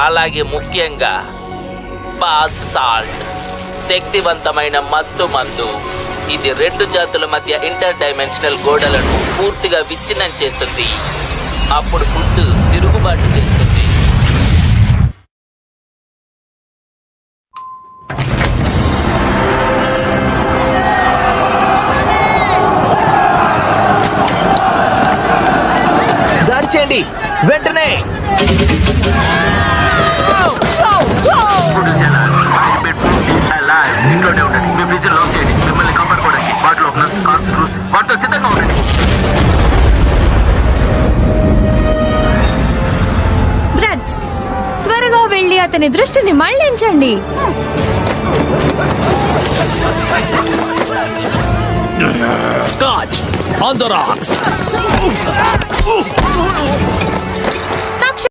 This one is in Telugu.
అలాగే ముఖ్యంగా బాత్ సాల్ట్, శక్తివంతమైన మత్తు మందు. ఇది 2 జాతుల మధ్య ఇంటర్ డైమెన్షనల్ గోడలను పూర్తిగా విచ్ఛిన్నం చేస్తుంది. అప్పుడు ఫుడ్ తిరుగుబాటు చేస్తుంది. దాడి చేయండి వెంటనే. ఇంట్లోనే ఉండండి. మీ ఫ్రిడ్జ్ లాక్ చేయండి. మిమ్మల్ని కాపాడుకోవడానికి వాటిలో ఒక నర్స్, కార్స్, క్రూస్ వాటితో సిద్ధంగా ఉండండి. బ్రద్స్, త్వరగా వెళ్ళి అతని దృష్టిని మళ్లించండి. Scotch on the racks.